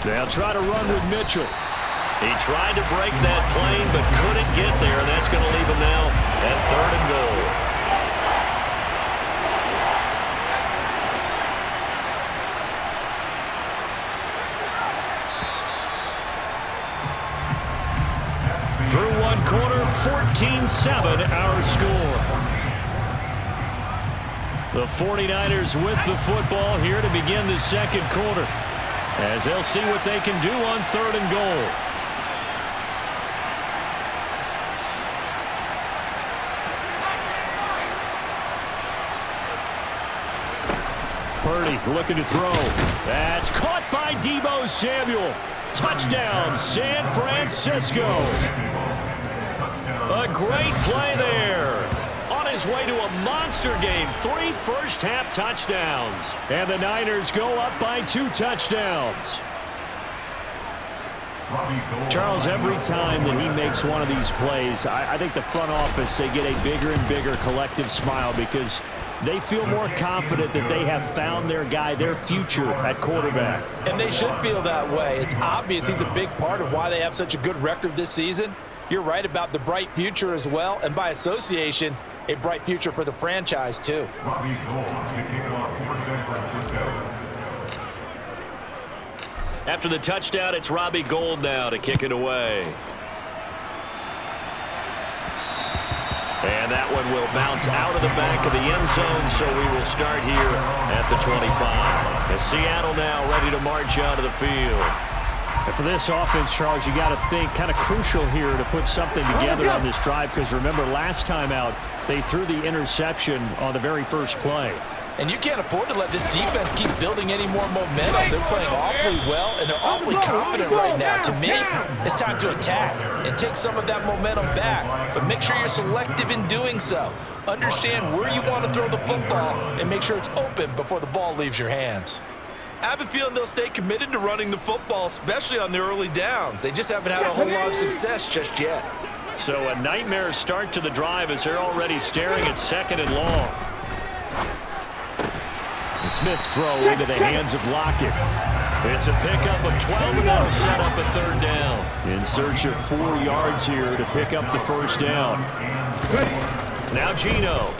They'll try to run with Mitchell. He tried to break that plane but couldn't get there, and that's going to leave him now at 3rd and goal. Through one quarter, 14-7 our score. The 49ers with the football here to begin the second quarter, as they'll see what they can do on 3rd and goal. Purdy looking to throw. That's caught by Deebo Samuel. Touchdown, San Francisco. A great play there. On his way to a monster game, 3 first-half touchdowns. And the Niners go up by 2 touchdowns. Charles, every time that he makes one of these plays, I think the front office, they get a bigger and bigger collective smile because they feel more confident that they have found their guy, their future at quarterback. And they should feel that way. It's obvious he's a big part of why they have such a good record this season. You're right about the bright future as well, and by association, a bright future for the franchise too. After the touchdown, it's Robbie Gould now to kick it away. And that one will bounce out of the back of the end zone, so we will start here at the 25. As Seattle now ready to march out of the field. And for this offense, Charles, you got to think kind of crucial here to put something together on this drive, because remember last time out, they threw the interception on the very first play. And you can't afford to let this defense keep building any more momentum. They're playing awfully well, and they're awfully confident right now. To me, it's time to attack and take some of that momentum back. But make sure you're selective in doing so. Understand where you want to throw the football and make sure it's open before the ball leaves your hands. I have a feeling they'll stay committed to running the football, especially on the early downs. They just haven't had a whole lot of success just yet. So a nightmare start to the drive as they're already staring at 2nd and long. Smith's throw into the hands of Lockett. It's a pickup of 12, and that'll set up a 3rd down. In search of 4 yards here to pick up the first down. Now Geno.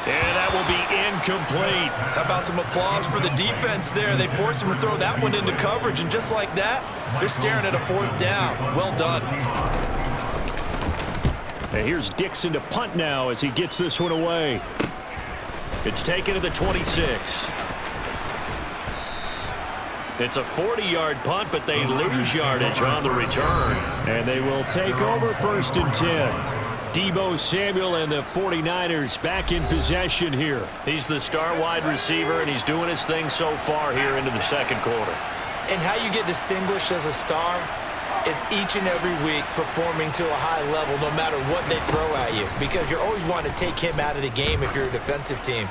And that will be incomplete. How about some applause for the defense there? They forced him to throw that one into coverage, and just like that, they're staring at a 4th down. Well done. And here's Dixon to punt now as he gets this one away. It's taken to the 26. It's a 40-yard punt, but they lose yardage on the return. And they will take over 1st and 10. Deebo Samuel and the 49ers back in possession here. He's the star wide receiver, and he's doing his thing so far here into the second quarter. And how you get distinguished as a star is each and every week performing to a high level no matter what they throw at you, because you're always wanting to take him out of the game if you're a defensive team.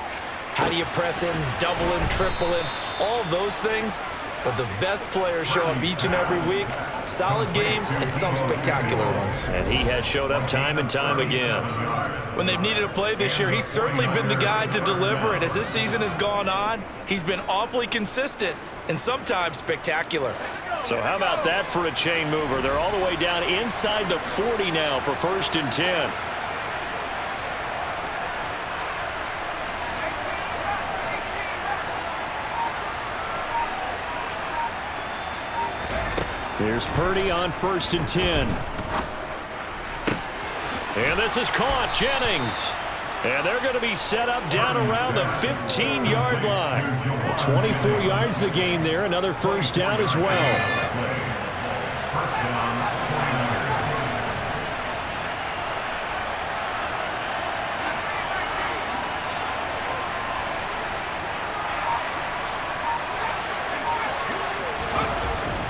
How do you press him, double him, triple him, all those things? But the best players show up each and every week, solid games and some spectacular ones. And he has showed up time and time again. When they've needed a play this year, he's certainly been the guy to deliver it. As this season has gone on, he's been awfully consistent and sometimes spectacular. So how about that for a chain mover? They're all the way down inside the 40 now for 1st and 10. There's Purdy on 1st and 10. And this is caught. Jennings. And they're going to be set up down around the 15-yard line. 24 yards the gain there. Another first down as well.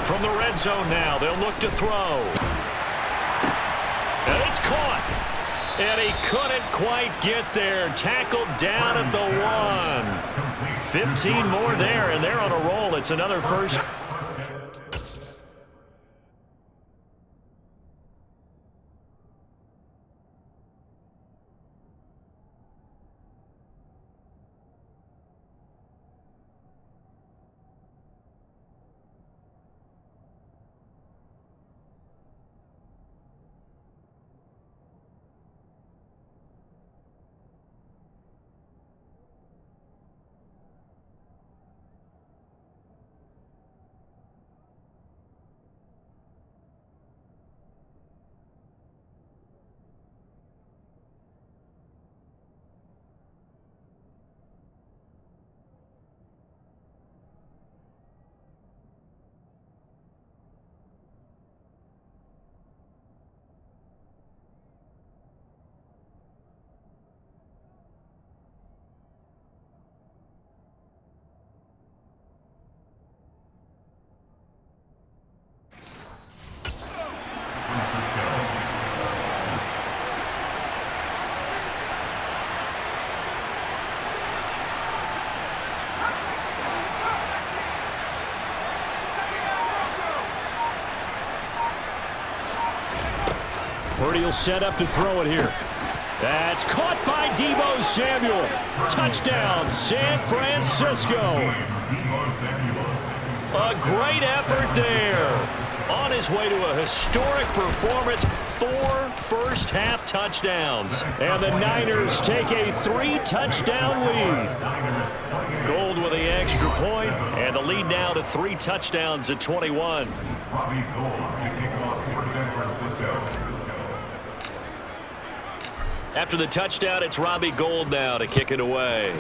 From the red zone now, they'll look to throw. And it's caught. And he couldn't quite get there. Tackled down at the 1. 15 more there, and they're on a roll. It's another first. Purdy will set up to throw it here. That's caught by Deebo Samuel. Touchdown, San Francisco. A great effort there. On his way to a historic performance, 4 first-half touchdowns. And the Niners take a 3-touchdown lead. Gold with the extra point, and the lead now to 3 touchdowns at 21. After the touchdown, it's Robbie Gould now to kick it away.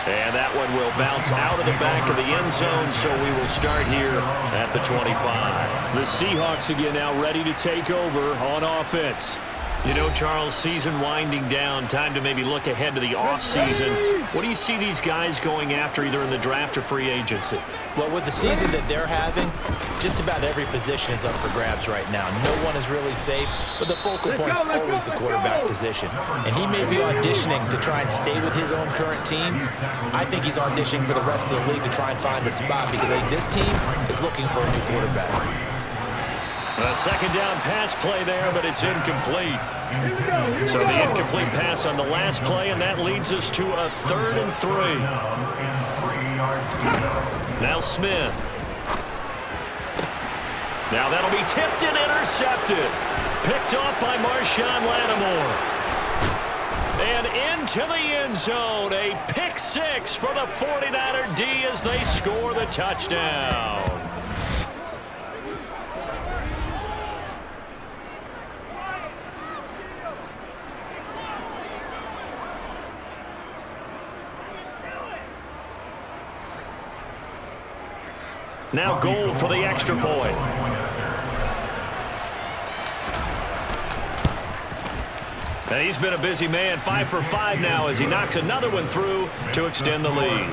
And that one will bounce out of the back of the end zone, so we will start here at the 25. The Seahawks again now ready to take over on offense. You know, Charles, season winding down, time to maybe look ahead to the offseason. What do you see these guys going after either in the draft or free agency? Well, with the season that they're having, just about every position is up for grabs right now. No one is really safe, but the focal point's always the quarterback position. And he may be auditioning to try and stay with his own current team. I think he's auditioning for the rest of the league to try and find a spot because I think this team is looking for a new quarterback. A second down pass play there, but it's incomplete. So the incomplete pass on the last play, and that leads us to a 3rd and 3. Now Smith. Now that'll be tipped and intercepted. Picked off by Marshawn Lattimore. And into the end zone, a pick 6 for the 49er D as they score the touchdown. Now Gould for the extra point. And he's been a busy man, 5 for 5 now as he knocks another one through to extend the lead.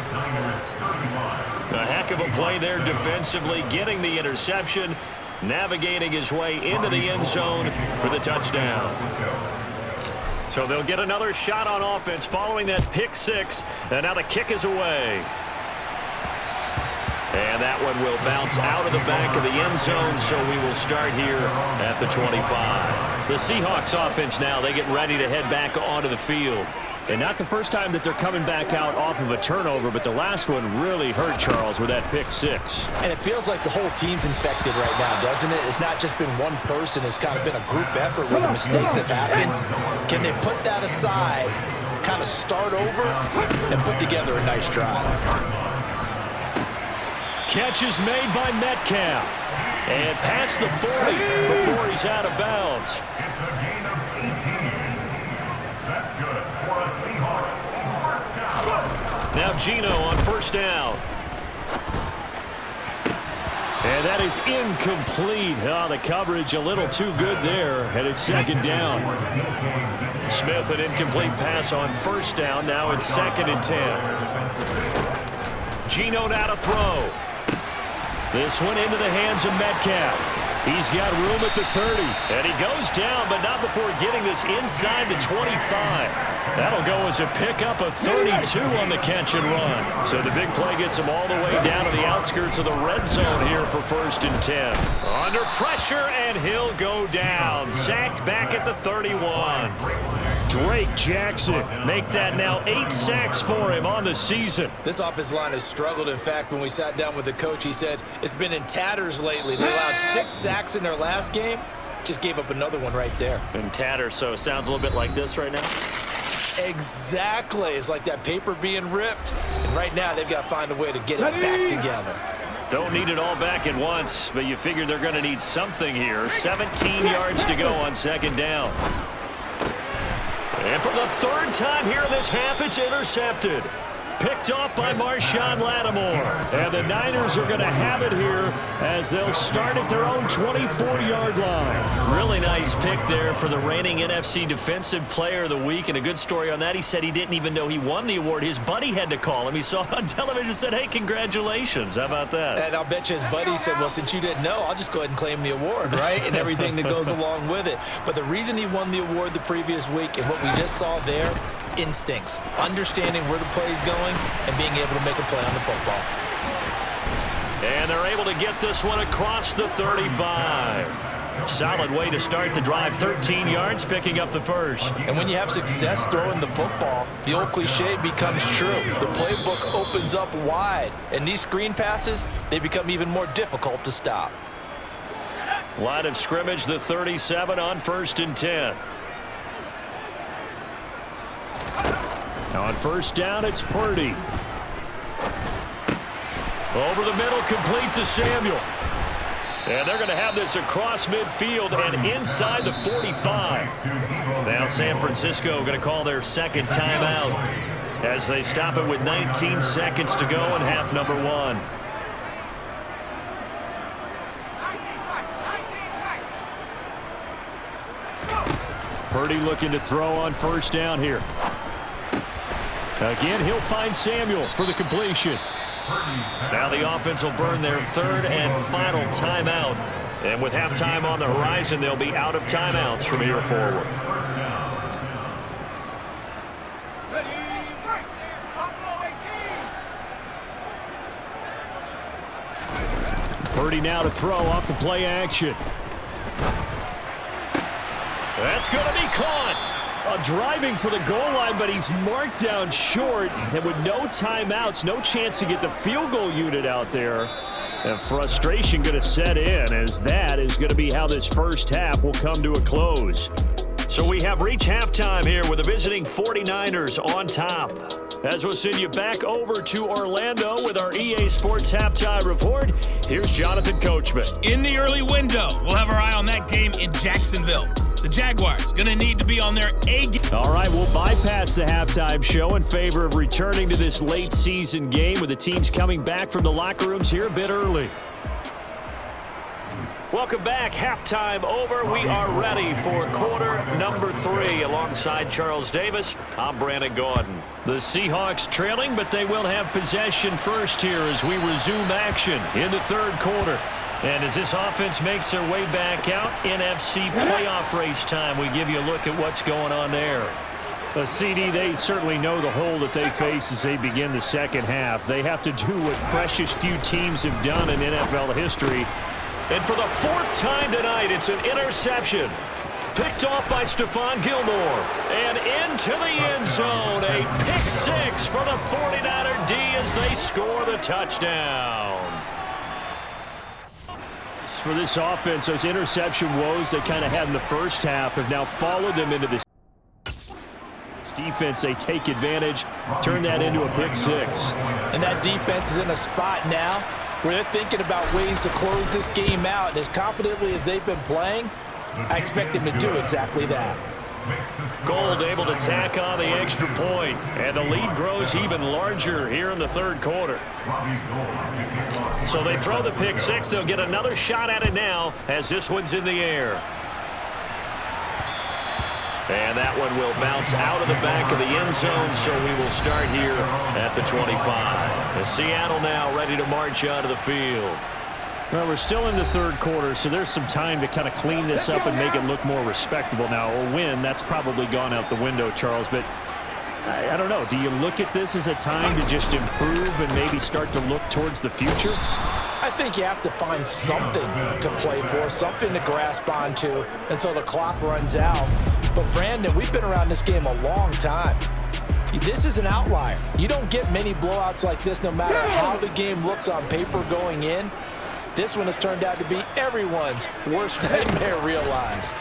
A heck of a play there defensively, getting the interception, navigating his way into the end zone for the touchdown. So they'll get another shot on offense following that pick 6, and now the kick is away. And that one will bounce out of the back of the end zone, so we will start here at the 25. The Seahawks offense now, they get ready to head back onto the field. And not the first time that they're coming back out off of a turnover, but the last one really hurt Charles with that pick 6. And it feels like the whole team's infected right now, doesn't it? It's not just been one person. It's kind of been a group effort where the mistakes have happened. Can they put that aside, kind of start over, and put together a nice drive? Catch is made by Metcalf. And past the 40 before he's out of bounds. Now Geno on first down. And that is incomplete. Oh, the coverage a little too good there, and it's second down. Smith, an incomplete pass on first down. Now it's 2nd and 10. Geno now to throw. This one into the hands of Metcalf. He's got room at the 30. And he goes down, but not before getting this inside the 25. That'll go as a pickup of 32 on the catch and run. So the big play gets him all the way down to the outskirts of the red zone here for 1st and 10. Under pressure, and he'll go down. Sacked back at the 31. Drake Jackson. Make that now 8 sacks for him on the season. This offensive line has struggled. In fact, when we sat down with the coach, he said it's been in tatters lately. They allowed 6 sacks in their last game. Just gave up another one right there. In tatters, so it sounds a little bit like this right now. Exactly. It's like that paper being ripped. And right now, they've got to find a way to get it back together. Don't need it all back at once, but you figure they're going to need something here. 17 yards to go on 2nd down. And for the 3rd time here in this half, it's intercepted. Picked off by Marshawn Lattimore. And the Niners are going to have it here as they'll start at their own 24-yard line. Really nice pick there for the reigning NFC Defensive Player of the Week. And a good story on that, he said he didn't even know he won the award. His buddy had to call him. He saw it on television and said, hey, congratulations. How about that? And I'll bet you his buddy said, well, since you didn't know, I'll just go ahead and claim the award, right? And everything that goes along with it. But the reason he won the award the previous week and what we just saw there, instincts, understanding where the play is going and being able to make a play on the football. And they're able to get this one across the 35. Solid way to start the drive. 13 yards, picking up the first. And when you have success throwing the football, the old cliche becomes true. The playbook opens up wide. And these screen passes, they become even more difficult to stop. Line of scrimmage, the 37 on 1st and 10. Now on first down, it's Purdy. Over the middle, complete to Samuel. And they're going to have this across midfield and inside the 45. Now San Francisco going to call their second timeout as they stop it with 19 seconds to go in half number 1. Purdy looking to throw on first down here. Again, he'll find Samuel for the completion. Now the offense will burn their third and final timeout. And with halftime on the horizon, they'll be out of timeouts from here forward. Purdy now to throw off the play action. That's going to be caught. Driving for the goal line, but he's marked down short. And with no timeouts, no chance to get the field goal unit out there. And frustration going to set in, as that is going to be how this first half will come to a close. So we have reached halftime here with the visiting 49ers on top. As we'll send you back over to Orlando with our EA Sports Halftime Report, here's Jonathan Coachman. In the early window, we'll have our eye on that game in Jacksonville. The Jaguars going to need to be on their A game. All right, we'll bypass the halftime show in favor of returning to this late season game with the teams coming back from the locker rooms here a bit early. Welcome back. Halftime over. We are ready for quarter number 3. Alongside Charles Davis, I'm Brandon Gordon. The Seahawks trailing, but they will have possession first here as we resume action in the third quarter. And as this offense makes their way back out, NFC playoff race time, we give you a look at what's going on there. The CD, they certainly know the hole that they face as they begin the second half. They have to do what precious few teams have done in NFL history. And for the 4th time tonight, it's an interception. Picked off by Stephon Gilmore. And into the end zone. A pick 6 for the 49er D as they score the touchdown. For this offense, those interception woes they kind of had in the first half have now followed them into this defense. They take advantage, turn that into a pick 6. And that defense is in a spot now where they're thinking about ways to close this game out. And as confidently as they've been playing, I expect them to do exactly that. Gold able to tack on the extra point, and the lead grows even larger here in the third quarter. So they throw the pick 6. They'll get another shot at it now as this one's in the air. And that one will bounce out of the back of the end zone, so we will start here at the 25. As Seattle now ready to march onto the field. Well, we're still in the third quarter, so there's some time to kind of clean this up and make it look more respectable. Now, a win, that's probably gone out the window, Charles, but I don't know. Do you look at this as a time to just improve and maybe start to look towards the future? I think you have to find something to play for, something to grasp onto until the clock runs out. But, Brandon, we've been around this game a long time. This is an outlier. You don't get many blowouts like this no matter how the game looks on paper going in. This one has turned out to be everyone's worst nightmare realized.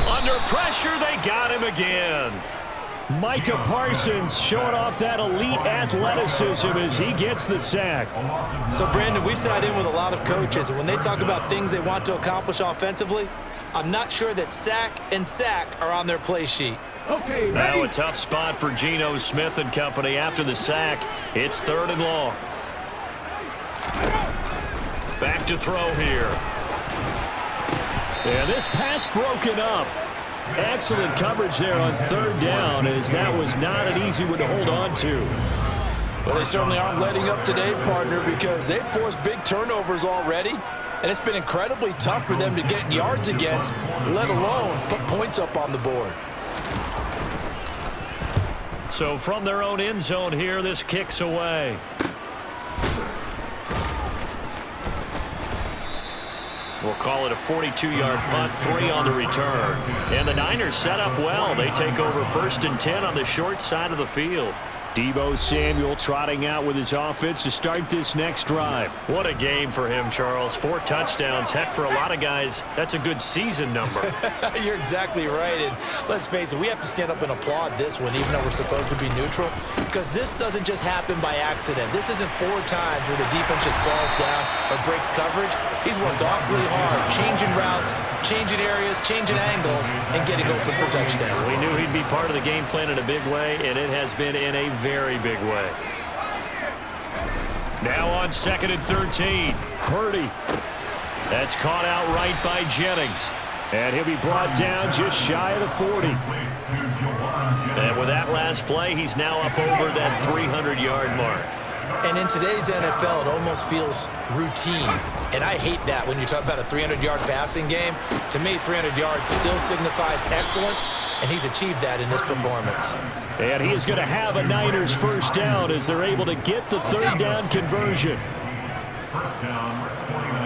Under pressure, they got him again. Micah Parsons showing off that elite athleticism as he gets the sack. So, Brandon, we sat in with a lot of coaches, and when they talk about things they want to accomplish offensively, I'm not sure that sack and sack are on their play sheet. Okay, now a tough spot for Geno Smith and company after the sack. It's 3rd and long. Back to throw here. Yeah, this pass broken up. Excellent coverage there on 3rd down, as that was not an easy one to hold on to. Well, they certainly aren't letting up today, partner, because they've forced big turnovers already, and it's been incredibly tough for them to get yards against, let alone put points up on the board. So from their own end zone here, this kicks away. We'll call it a 42-yard punt, 3 on the return. And the Niners set up well. They take over 1st and 10 on the short side of the field. Deebo Samuel trotting out with his offense to start this next drive. What a game for him, Charles. 4 touchdowns. Heck, for a lot of guys, that's a good season number. You're exactly right. And let's face it, we have to stand up and applaud this one, even though we're supposed to be neutral, because this doesn't just happen by accident. This isn't 4 times where the defense just falls down or breaks coverage. He's worked awfully hard, changing routes, changing areas, changing angles, and getting open for touchdowns. We knew he'd be part of the game plan in a big way, and it has been in a very big way. Now on 2nd and 13. Purdy. That's caught out right by Jennings. And he'll be brought down just shy of the 40. And with that last play, he's now up over that 300-yard mark. And in today's NFL, it almost feels routine. And I hate that when you talk about a 300-yard passing game. To me, 300 yards still signifies excellence, and he's achieved that in this performance. And he is going to have a Niners first down as they're able to get the 3rd down conversion. First down, 49ers.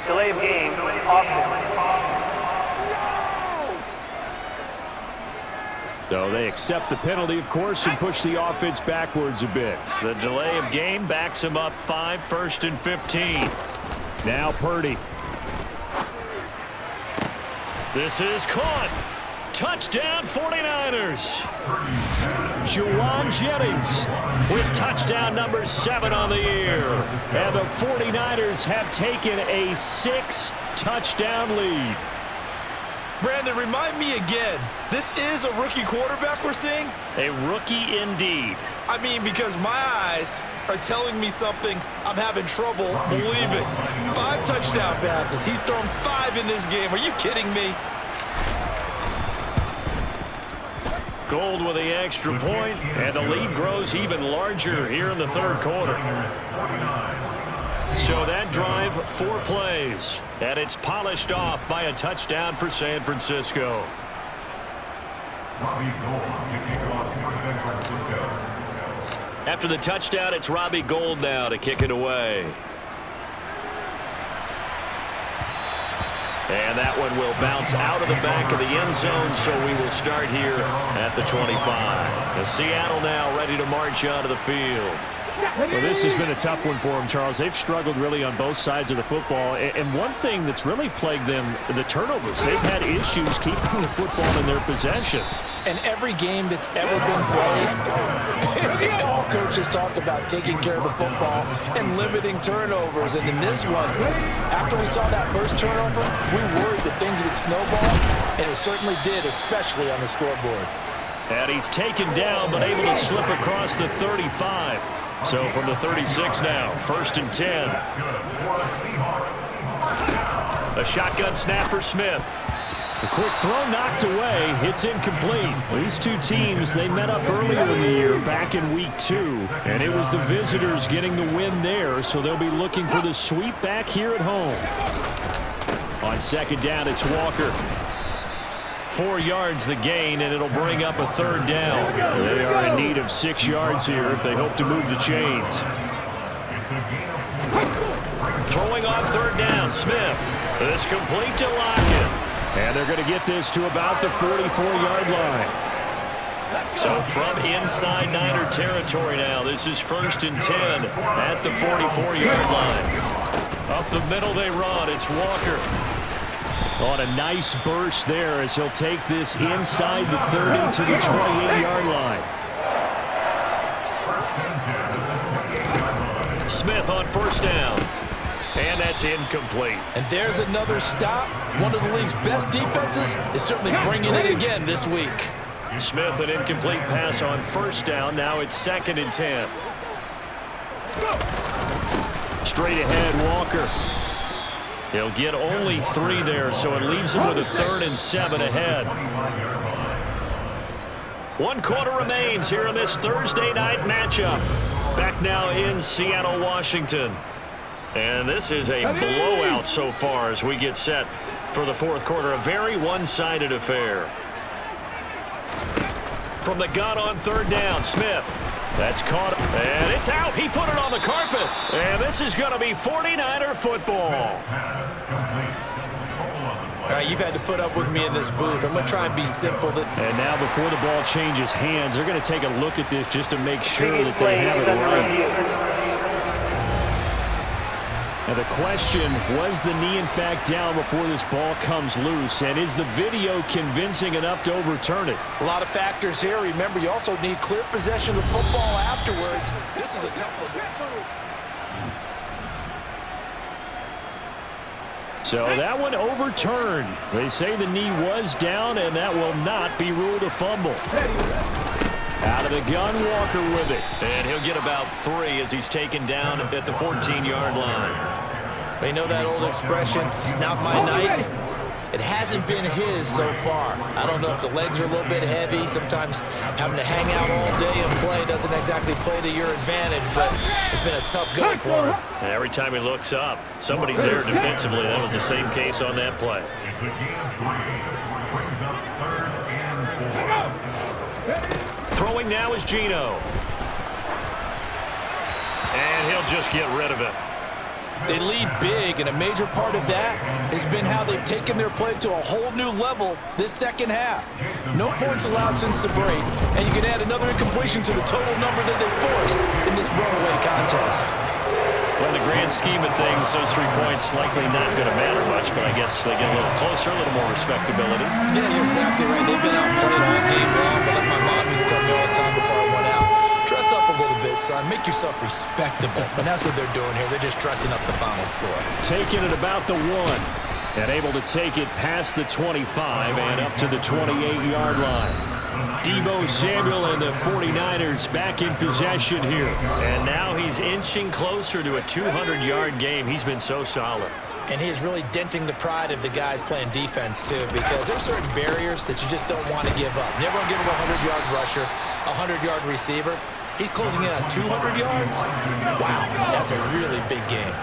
Delay of game, offense. So they accept the penalty, of course, and push the offense backwards a bit. The delay of game backs him up 5, 1st and 15. Now Purdy. This is caught. Touchdown 49ers. Juwan Jennings With touchdown number 7 on the year. and the 49ers have taken a 6-touchdown lead. Brandon, remind me again, this is a rookie quarterback we're seeing? A rookie indeed. I mean, because my eyes are telling me something I'm having trouble believing. 5 touchdown passes. He's thrown 5 in this game. Are you kidding me? Gold with the extra point, and the lead grows even larger here in the 3rd quarter. So that drive, 4 plays, and it's polished off by a touchdown for San Francisco. After the touchdown, it's Robbie Gould now to kick it away. And that one will bounce out of the back of the end zone, so we will start here at the 25. And Seattle now ready to march onto the field. Well, this has been a tough one for them, Charles. They've struggled really on both sides of the football. And one thing that's really plagued them, the turnovers. They've had issues keeping the football in their possession. And every game that's ever been played, all coaches talk about taking care of the football and limiting turnovers. And in this one, after we saw that first turnover, we worried that things would snowball, and it certainly did, especially on the scoreboard. And he's taken down, but able to slip across the 35. So from the 36 now, 1st and 10. A shotgun snap for Smith. The quick throw knocked away. It's incomplete. These two teams, they met up earlier in the year back in week 2, and it was the visitors getting the win there, so they'll be looking for the sweep back here at home. On 2nd down, it's Walker. 4 yards the gain, and it'll bring up a 3rd down. They are in need of 6 yards here if they hope to move the chains. Throwing on 3rd down, Smith. It's complete to Lockett. And they're going to get this to about the 44-yard line. So from inside Niner territory now, this is 1st and 10 at the 44-yard line. Up the middle they run. It's Walker. On a nice burst there as he'll take this inside the 30 to the 28-yard line. Smith on 1st down. And that's incomplete. And there's another stop. One of the league's best defenses is certainly bringing it again this week. Smith, an incomplete pass on 1st down. Now it's 2nd and 10. Straight ahead, Walker. He'll get only 3 there, so it leaves him with a 3rd and 7 ahead. 1 quarter remains here in this Thursday night matchup. Back now in Seattle, Washington. And this is a blowout so far as we get set for the 4th quarter. A very one-sided affair. From the gun on 3rd down, Smith. That's caught, and it's out. He put it on the carpet. And this is going to be 49er football. All right, you've had to put up with me in this booth. I'm going to try and be simple. And now before the ball changes hands, they're going to take a look at this just to make sure that they have it right. And the question, was the knee in fact down before this ball comes loose? And is the video convincing enough to overturn it? A lot of factors here. Remember, you also need clear possession of the football afterwards. This is a tough one. So that one overturned. They say the knee was down, and that will not be ruled a fumble. Out of the gun, Walker with it. And he'll get about 3 as he's taken down at the 14-yard line. You know that old expression, it's not my night? It hasn't been his so far. I don't know if the legs are a little bit heavy. Sometimes having to hang out all day and play doesn't exactly play to your advantage, but it's been a tough go for him. And every time he looks up, somebody's there defensively. That was the same case on that play. Throwing now is Geno. And he'll just get rid of it. They lead big, and a major part of that has been how they've taken their play to a whole new level this second half. No points allowed since the break, and you can add another incompletion to the total number that they forced in this runaway contest. Well, in the grand scheme of things, those 3 points likely not going to matter much, but I guess they get a little closer, a little more respectability. Yeah, you're exactly right. They've been outplayed all game long, but like my mom used to tell me all the time before I went out, dress up a little bit, son. Make yourself respectable. And that's what they're doing here. They're just dressing up the final score. Taking it about the 1. And able to take it past the 25 and up to the 28-yard line. Deebo Samuel and the 49ers back in possession here. And now he's inching closer to a 200-yard game. He's been so solid. And he is really denting the pride of the guys playing defense, too, because there are certain barriers that you just don't want to give up. Never want to give him a 100-yard rusher, a 100-yard receiver. He's closing in on 200 yards. Wow, that's a really big game.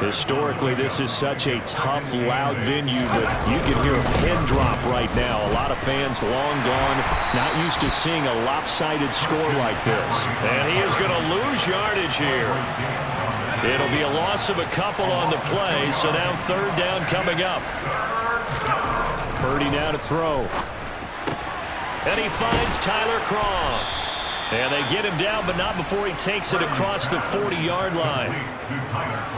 Historically, this is such a tough, loud venue, but you can hear a pin drop right now. A lot of fans long gone, not used to seeing a lopsided score like this. And he is going to lose yardage here. It'll be a loss of a couple on the play, so now 3rd down coming up. Purdy now to throw. And he finds Tyler Kroft. And they get him down, but not before he takes it across the 40-yard line.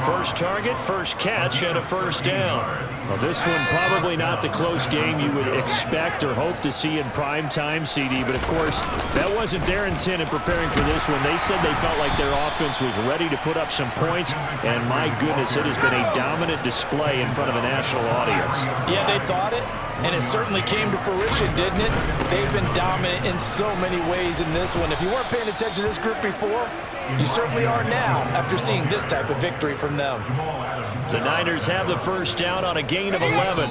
First target, first catch, and a 1st down. Well, this one probably not the close game you would expect or hope to see in prime time, CD. But, of course, that wasn't their intent in preparing for this one. They said they felt like their offense was ready to put up some points. And, my goodness, it has been a dominant display in front of a national audience. Yeah, they thought it. And it certainly came to fruition, didn't it? They've been dominant in so many ways in this one. If you weren't paying attention to this group before, you certainly are now after seeing this type of victory from them. The Niners have the 1st down on a gain of 11.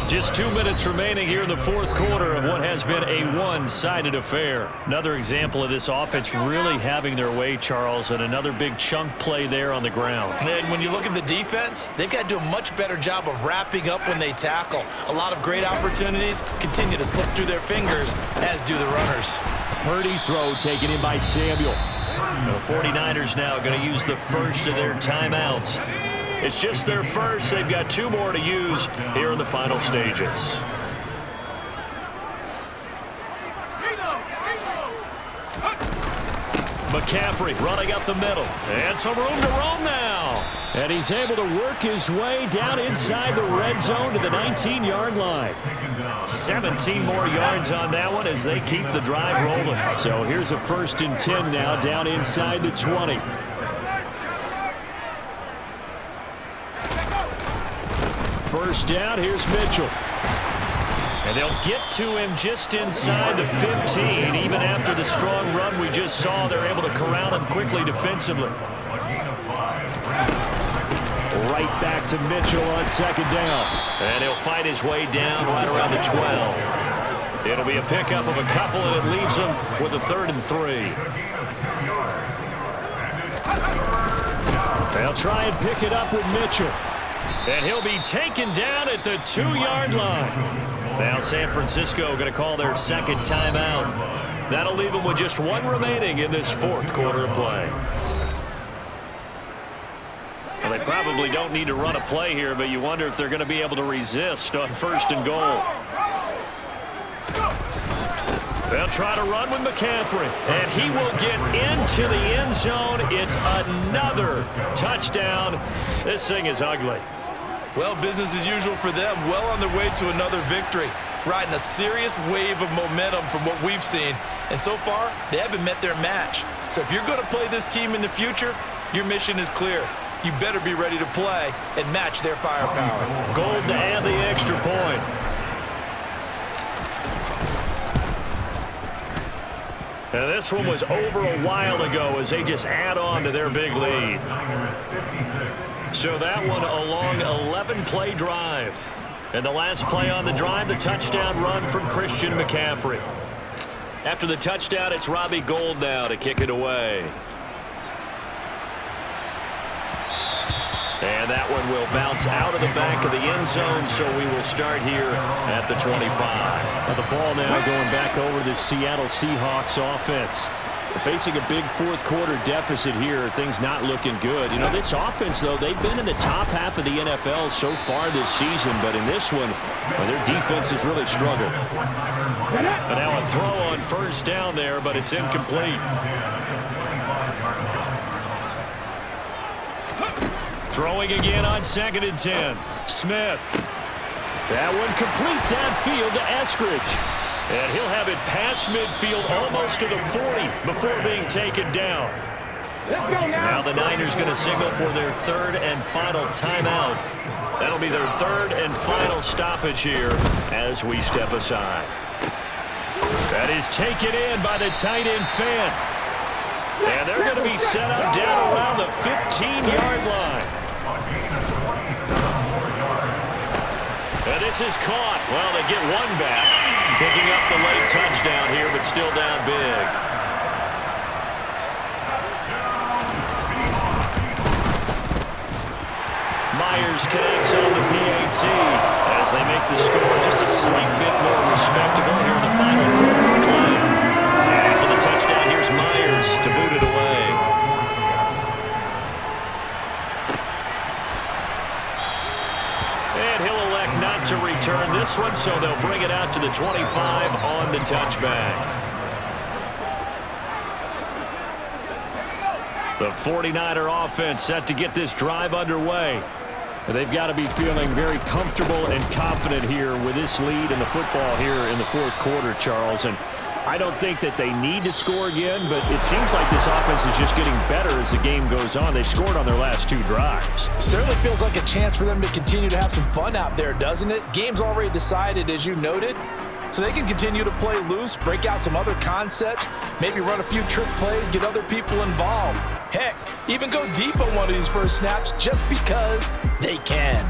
Just 2 minutes remaining here in the 4th quarter of what has been a one-sided affair. Another example of this offense really having their way, Charles, and another big chunk play there on the ground. And when you look at the defense, they've got to do a much better job of wrapping up when they tackle. A lot of great opportunities continue to slip through their fingers, as do the runners. Purdy's throw taken in by Samuel. The 49ers now going to use the first of their timeouts. It's just their first. They've got 2 more to use here in the final stages. McCaffrey running up the middle. And some room to roam now. And he's able to work his way down inside the red zone to the 19-yard line. 17 more yards on that one as they keep the drive rolling. So here's a 1st and 10 now down inside the 20. First down, here's Mitchell. And they'll get to him just inside the 15. Even after the strong run we just saw, they're able to corral him quickly defensively. Right back to Mitchell on 2nd down. And he'll fight his way down right around the 12. It'll be a pickup of a couple, and it leaves them with a 3rd and 3. They'll try and pick it up with Mitchell. And he'll be taken down at the 2-yard line. Now San Francisco going to call their 2nd timeout. That'll leave them with just 1 remaining in this 4th quarter of play. Well, they probably don't need to run a play here, but you wonder if they're going to be able to resist on 1st and goal. They'll try to run with McCaffrey, and he will get into the end zone. It's another touchdown. This thing is ugly. Well, business as usual for them. Well on their way to another victory. Riding a serious wave of momentum from what we've seen. And so far, they haven't met their match. So if you're going to play this team in the future, your mission is clear. You better be ready to play and match their firepower. Gold to add the extra point. Now this one was over a while ago as they just add on to their big lead. So that one a long 11-play drive. And the last play on the drive, the touchdown run from Christian McCaffrey. After the touchdown, it's Robbie Gould now to kick it away. And that one will bounce out of the back of the end zone, so we will start here at the 25. Now the ball now going back over the Seattle Seahawks offense. They're facing a big 4th quarter deficit here. Things not looking good. You know, this offense, though, they've been in the top half of the NFL so far this season, but in this one, well, their defense has really struggled. And now a throw on 1st down there, but it's incomplete. Throwing again on 2nd and 10. Smith. That one complete downfield to Eskridge. And he'll have it past midfield almost to the 40 before being taken down. Now the Niners going to signal for their 3rd and final timeout. That'll be their 3rd and final stoppage here as we step aside. That is taken in by the tight end Fan. And they're going to be set up down around the 15-yard line. And this is caught. Well, they get one back. Picking up the late touchdown here, but still down big. Myers connects on the PAT as they make the score just a slight bit more respectable here in the final quarter of play. And after the touchdown, here's Myers to boot it away. And he'll elect not to return this one, so they'll bring it out to the 25 on the touchback. The 49er offense set to get this drive underway. They've got to be feeling very comfortable and confident here with this lead in the football here in the 4th quarter, Charles. And I don't think that they need to score again, but it seems like this offense is just getting better as the game goes on. They scored on their last 2 drives. Certainly feels like a chance for them to continue to have some fun out there, doesn't it? Game's already decided, as you noted, so they can continue to play loose, break out some other concepts, maybe run a few trick plays, get other people involved. Heck, even go deep on one of these first snaps just because they can.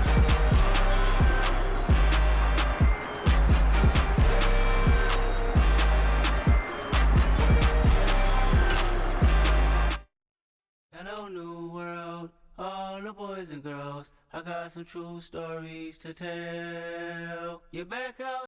Hello, new world, all the boys and girls. I got some true stories to tell. You're back out.